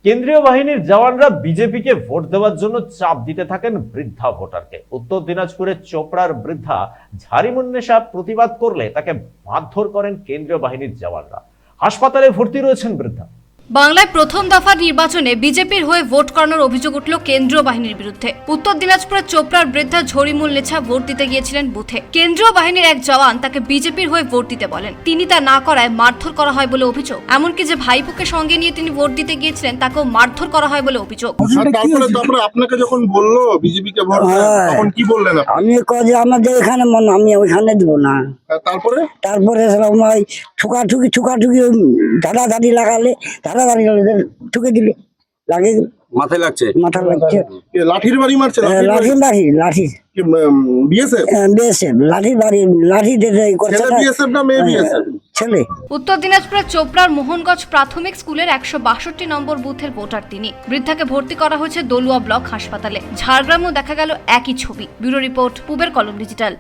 কেন্দ্রীয় বাহিনীর জওয়ানরা বিজেপিকে ভোট দেওয়ার জন্য চাপ দিতে থাকেন বৃদ্ধা ভোটারকে। উত্তর দিনাজপুরের চোপড়ার বৃদ্ধা ঝারিমুন্নেসা প্রতিবাদ করলে তাকে মারধর করেন কেন্দ্রীয় বাহিনীর জওয়ানরা। হাসপাতালে ভর্তি রয়েছেন বৃদ্ধা। বাংলায় প্রথম দফার নির্বাচনে বিজেপির হয়ে ভোট করানোর অভিযোগ উঠল কেন্দ্রীয় বাহিনীর বিরুদ্ধে। উত্তর দিনাজপুরের চোপড়ার বৃদ্ধা ঝরিমুন্নেসা ভোট দিতে গিয়েছিলেন বুথে। কেন্দ্রীয় বাহিনীর এক জওয়ান তাকে বিজেপির হয়ে ভোট দিতে বলেন। তিনি তা না করায় মারধর করা হয় বলে অভিযোগ। এমনকি যে ভাইপোকে সঙ্গে নিয়ে তিনি ভোট দিতে গিয়েছিলেন তাকেও মারধর করা হয় বলে অভিযোগ। তারপরে আপনাকে যখন বললো বিজেপিকে ভোট দেন, তখন কি বললেন আপনি? আমি কয়ে আমাদের এখানে আমি ওইখানে দিব না। তারপরে ঠুকাঠুকি ধাড়াধাড়ি লাগালে ঠুকে দিলে লাগে মাথায় লাগছে, মাথা লাগছে। লাঠির বাড়ি মারছে? লাঠি বিএসএফ লাঠির বাড়ি লাঠি করছে না। বিএসএফ না মেয়ে বিএসএফ? ছেলে। উত্তর দিনাজপুরের চোপড়ার মোহনগঞ্জ প্রাথমিক স্কুলের 162 নম্বর বুথের ভোটার তিনি। বৃদ্ধাকে ভর্তি করা হয়েছে দলুয়া ব্লক হাসপাতালে। ঝাড়গ্রামেও দেখা গেল একই ছবি। ব্যুরো রিপোর্ট, পূবের কলম ডিজিটাল।